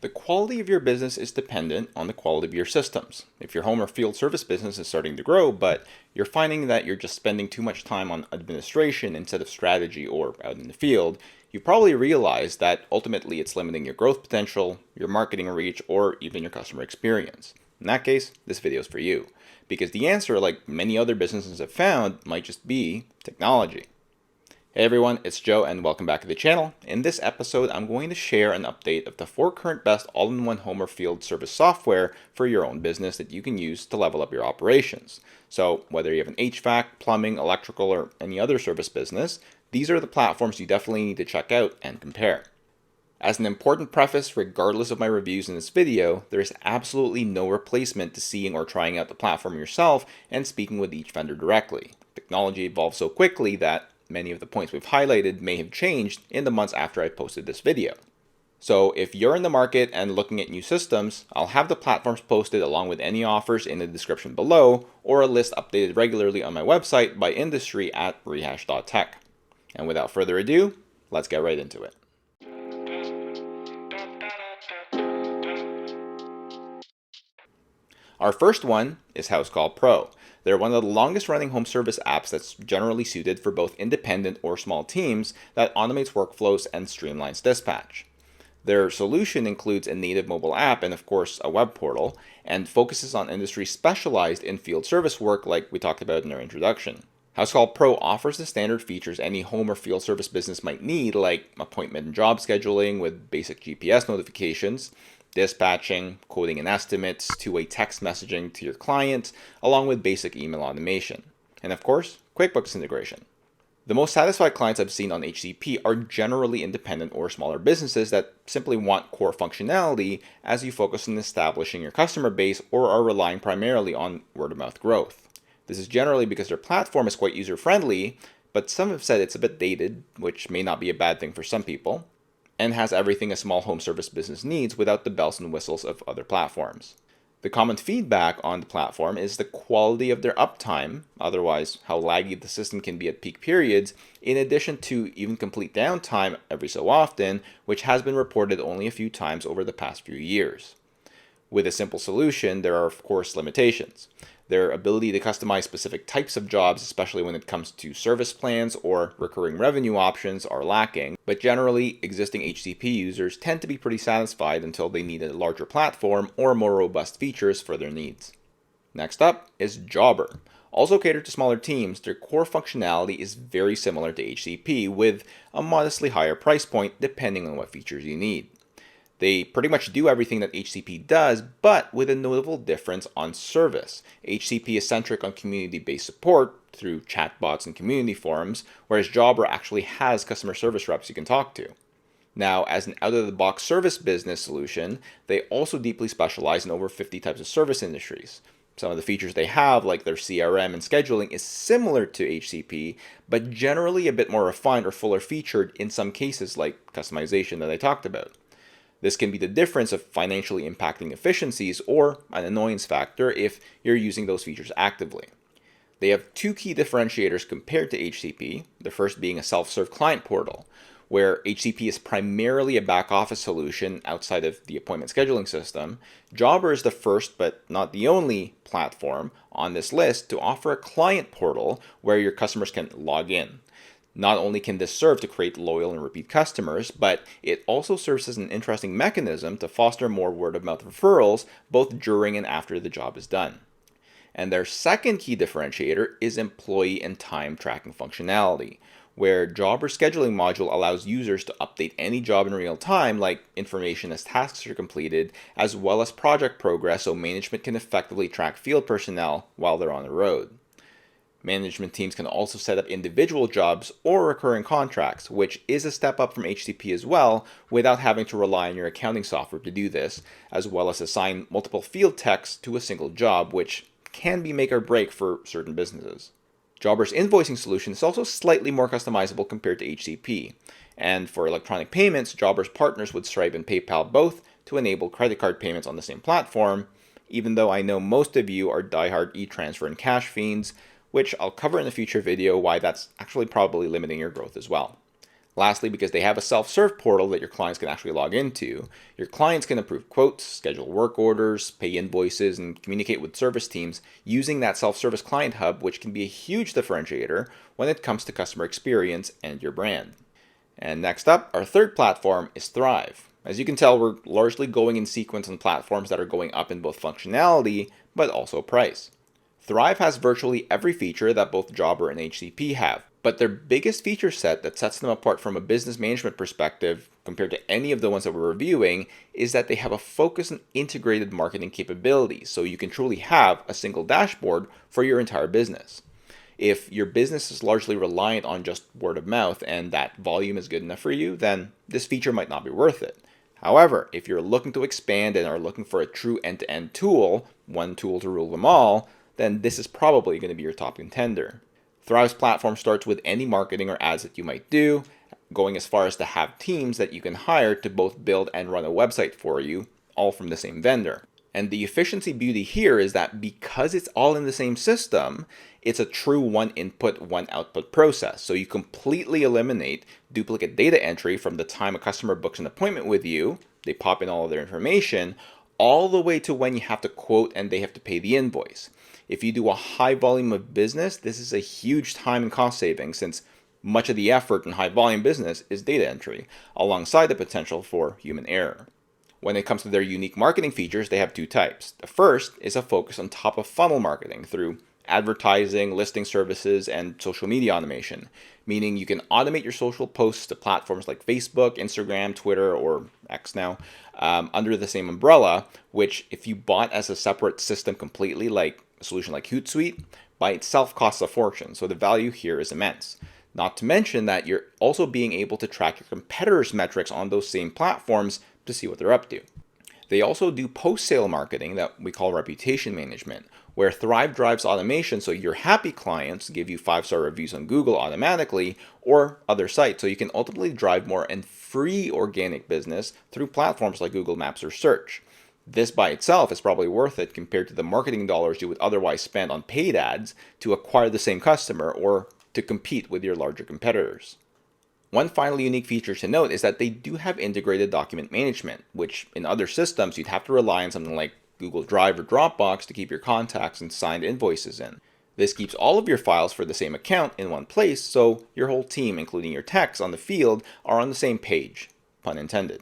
The quality of your business is dependent on the quality of your systems. If your home or field service business is starting to grow, but you're finding that you're just spending too much time on administration instead of strategy or out in the field, you probably realize that ultimately it's limiting your growth potential, your marketing reach, or even your customer experience. In that case, this video is for you. Because the answer, like many other businesses have found, might just be technology. Hey everyone, it's Joe and welcome back to the channel. In this episode, I'm going to share an update of the 4 current best all-in-one home or field service software for your own business that you can use to level up your operations. So whether you have an HVAC, plumbing, electrical, or any other service business, these are the platforms you definitely need to check out and compare. As an important preface, regardless of my reviews in this video, there is absolutely no replacement to seeing or trying out the platform yourself and speaking with each vendor directly. Technology evolves so quickly that many of the points we've highlighted may have changed in the months after I posted this video. So if you're in the market and looking at new systems, I'll have the platforms posted along with any offers in the description below, or a list updated regularly on my website by industry at rehash.tech. And without further ado, let's get right into it. Our first one is Housecall Pro. They're one of the longest running home service apps that's generally suited for both independent or small teams that automates workflows and streamlines dispatch. Their solution includes a native mobile app and of course a web portal, and focuses on industries specialized in field service work like we talked about in our introduction. Housecall Pro offers the standard features any home or field service business might need, like appointment and job scheduling with basic GPS notifications, dispatching, quoting and estimates, two-way text messaging to your client, along with basic email automation. And of course, QuickBooks integration. The most satisfied clients I've seen on HCP are generally independent or smaller businesses that simply want core functionality as you focus on establishing your customer base or are relying primarily on word-of-mouth growth. This is generally because their platform is quite user-friendly, but some have said it's a bit dated, which may not be a bad thing for some people, and has everything a small home service business needs without the bells and whistles of other platforms. The common feedback on the platform is the quality of their uptime, otherwise how laggy the system can be at peak periods, in addition to even complete downtime every so often, which has been reported only a few times over the past few years. With a simple solution, there are of course limitations. Their ability to customize specific types of jobs, especially when it comes to service plans or recurring revenue options, are lacking, but generally, existing HCP users tend to be pretty satisfied until they need a larger platform or more robust features for their needs. Next up is Jobber. Also catered to smaller teams, their core functionality is very similar to HCP with a modestly higher price point depending on what features you need. They pretty much do everything that HCP does, but with a notable difference on service. HCP is centric on community-based support through chatbots and community forums, whereas Jobber actually has customer service reps you can talk to. Now, as an out-of-the-box service business solution, they also deeply specialize in over 50 types of service industries. Some of the features they have, like their CRM and scheduling, is similar to HCP, but generally a bit more refined or fuller featured in some cases like customization that I talked about. This can be the difference of financially impacting efficiencies or an annoyance factor if you're using those features actively. They have 2 key differentiators compared to HCP, the first being a self-serve client portal, where HCP is primarily a back-office solution outside of the appointment scheduling system. Jobber is the first, but not the only, platform on this list to offer a client portal where your customers can log in. Not only can this serve to create loyal and repeat customers, but it also serves as an interesting mechanism to foster more word-of-mouth referrals both during and after the job is done. And their second key differentiator is employee and time tracking functionality, where Jobber's scheduling module allows users to update any job in real time, like information as tasks are completed, as well as project progress so management can effectively track field personnel while they're on the road. Management teams can also set up individual jobs or recurring contracts, which is a step up from HCP as well, without having to rely on your accounting software to do this, as well as assign multiple field techs to a single job, which can be make or break for certain businesses. Jobber's invoicing solution is also slightly more customizable compared to HCP, and for electronic payments, Jobber's partners with Thryv and PayPal both to enable credit card payments on the same platform, even though I know most of you are diehard e-transfer and cash fiends, which I'll cover in a future video why that's actually probably limiting your growth as well. Lastly, because they have a self-serve portal that your clients can actually log into, your clients can approve quotes, schedule work orders, pay invoices, and communicate with service teams using that self-service client hub, which can be a huge differentiator when it comes to customer experience and your brand. And next up, our third platform is Thryv. As you can tell, we're largely going in sequence on platforms that are going up in both functionality, but also price. Thryv has virtually every feature that both Jobber and HCP have, but their biggest feature set that sets them apart from a business management perspective compared to any of the ones that we're reviewing is that they have a focus on integrated marketing capabilities, so you can truly have a single dashboard for your entire business. If your business is largely reliant on just word of mouth and that volume is good enough for you, then this feature might not be worth it. However, if you're looking to expand and are looking for a true end-to-end tool, one tool to rule them all, then this is probably going to be your top contender. Thryv's platform starts with any marketing or ads that you might do, going as far as to have teams that you can hire to both build and run a website for you, all from the same vendor. And the efficiency beauty here is that because it's all in the same system, it's a true one input, one output process. So you completely eliminate duplicate data entry from the time a customer books an appointment with you, they pop in all of their information, all the way to when you have to quote and they have to pay the invoice. If you do a high volume of business, this is a huge time and cost saving since much of the effort in high volume business is data entry, alongside the potential for human error. When it comes to their unique marketing features, they have two types. The first is a focus on top of funnel marketing through advertising, listing services, and social media automation, meaning you can automate your social posts to platforms like Facebook, Instagram, Twitter, or X now, under the same umbrella, which if you bought as a separate system completely, like a solution like Hootsuite, by itself costs a fortune, so the value here is immense. Not to mention that you're also being able to track your competitors' metrics on those same platforms to see what they're up to. They also do post-sale marketing that we call reputation management, where Thryv drives automation so your happy clients give you 5-star reviews on Google automatically or other sites, so you can ultimately drive more and free organic business through platforms like Google Maps or Search. This by itself is probably worth it compared to the marketing dollars you would otherwise spend on paid ads to acquire the same customer or to compete with your larger competitors. One final unique feature to note is that they do have integrated document management, which in other systems you'd have to rely on something like Google Drive or Dropbox to keep your contacts and signed invoices in. This keeps all of your files for the same account in one place, so your whole team, including your techs on the field, are on the same page, pun intended.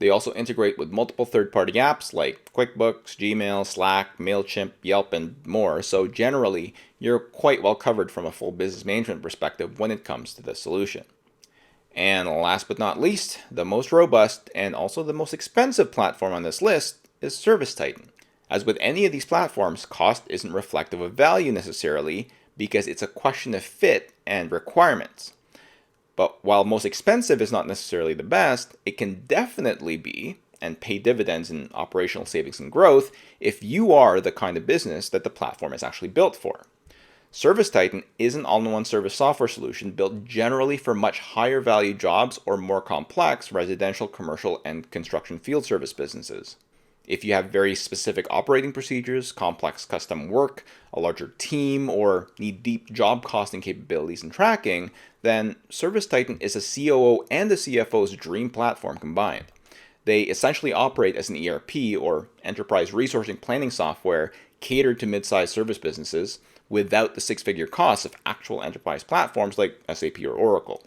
They also integrate with multiple third-party apps like QuickBooks, Gmail, Slack, MailChimp, Yelp, and more, so generally you're quite well covered from a full business management perspective when it comes to this solution. And last but not least, the most robust and also the most expensive platform on this list is ServiceTitan. As with any of these platforms, cost isn't reflective of value necessarily because it's a question of fit and requirements. But while most expensive is not necessarily the best, it can definitely be and pay dividends in operational savings and growth if you are the kind of business that the platform is actually built for. ServiceTitan is an all-in-one service software solution built generally for much higher value jobs or more complex residential, commercial, and construction field service businesses. If you have very specific operating procedures, complex custom work, a larger team, or need deep job costing capabilities and tracking, then ServiceTitan is a COO and a CFO's dream platform combined. They essentially operate as an ERP or enterprise resourcing planning software catered to mid-sized service businesses without the six-figure costs of actual enterprise platforms like SAP or Oracle.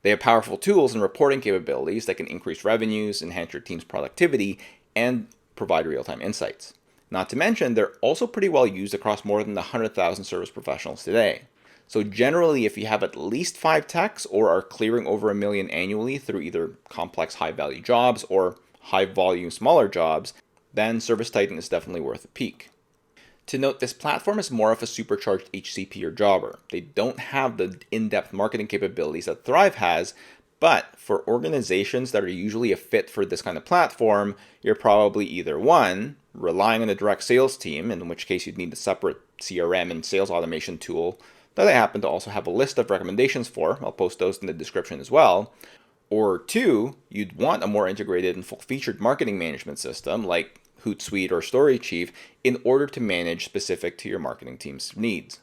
They have powerful tools and reporting capabilities that can increase revenues, enhance your team's productivity, and provide real-time insights. Not to mention, they're also pretty well used across more than 100,000 service professionals today. So generally, if you have at least 5 techs or are clearing over $1 million annually through either complex high-value jobs or high-volume smaller jobs, then ServiceTitan is definitely worth a peek. To note, this platform is more of a supercharged HCP or Jobber. They don't have the in-depth marketing capabilities that Thryv has, but for organizations that are usually a fit for this kind of platform, you're probably either one, relying on a direct sales team, in which case you'd need a separate CRM and sales automation tool that I happen to also have a list of recommendations for. I'll post those in the description as well. Or two, you'd want a more integrated and full-featured marketing management system like Hootsuite or StoryChief in order to manage specific to your marketing team's needs.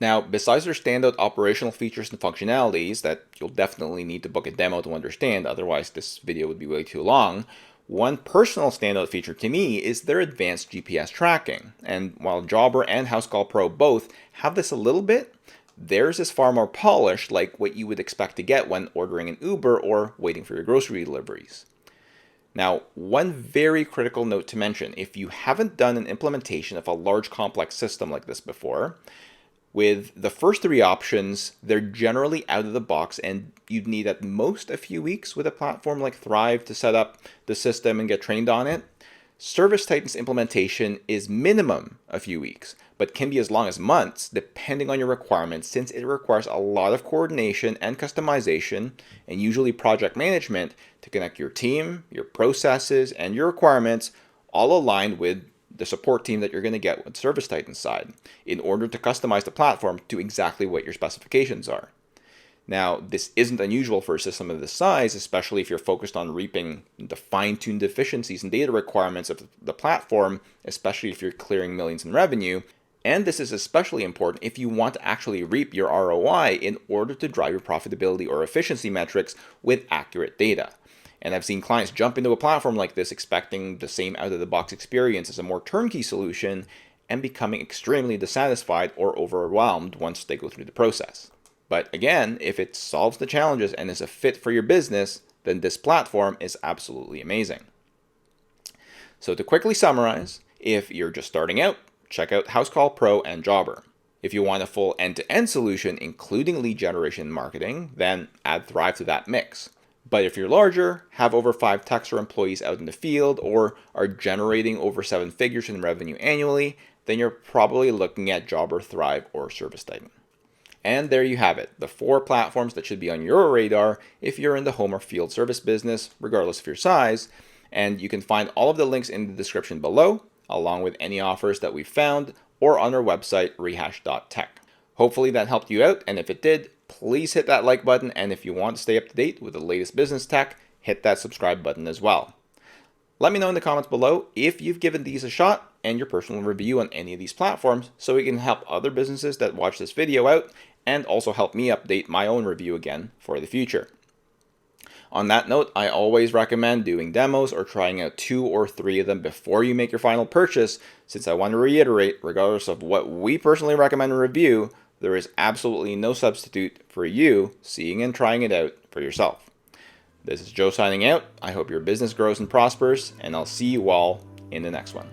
Now, besides their standout operational features and functionalities that you'll definitely need to book a demo to understand, otherwise this video would be way too long, one personal standout feature to me is their advanced GPS tracking. And while Jobber and Housecall Pro both have this a little bit, theirs is far more polished, like what you would expect to get when ordering an Uber or waiting for your grocery deliveries. Now, one very critical note to mention, if you haven't done an implementation of a large complex system like this before, with the first three options, they're generally out of the box and you'd need at most a few weeks with a platform like Thryv to set up the system and get trained on it. ServiceTitan's implementation is minimum a few weeks, but can be as long as months depending on your requirements, since it requires a lot of coordination and customization and usually project management to connect your team, your processes, and your requirements all aligned with the support team that you're going to get with ServiceTitan's side in order to customize the platform to exactly what your specifications are. Now, this isn't unusual for a system of this size, especially if you're focused on reaping the fine-tuned deficiencies and data requirements of the platform, especially if you're clearing millions in revenue. And this is especially important if you want to actually reap your ROI in order to drive your profitability or efficiency metrics with accurate data. And I've seen clients jump into a platform like this expecting the same out-of-the-box experience as a more turnkey solution and becoming extremely dissatisfied or overwhelmed once they go through the process. But again, if it solves the challenges and is a fit for your business, then this platform is absolutely amazing. So to quickly summarize, if you're just starting out, check out Housecall Pro and Jobber. If you want a full end-to-end solution, including lead generation and marketing, then add Thryv to that mix. But if you're larger, have over 5 techs or employees out in the field, or are generating over 7 figures in revenue annually, then you're probably looking at Jobber, Thryv, or ServiceTitan. And there you have it, the 4 platforms that should be on your radar if you're in the home or field service business, regardless of your size. And you can find all of the links in the description below, along with any offers that we've found, or on our website, rehash.tech. Hopefully that helped you out, and if it did, please hit that like button, and if you want to stay up to date with the latest business tech, hit that subscribe button as well. Let me know in the comments below if you've given these a shot and your personal review on any of these platforms so we can help other businesses that watch this video out and also help me update my own review again for the future. On that note, I always recommend doing demos or trying out 2 or 3 of them before you make your final purchase, since I want to reiterate, regardless of what we personally recommend and review, there is absolutely no substitute for you seeing and trying it out for yourself. This is Joe signing out. I hope your business grows and prospers, and I'll see you all in the next one.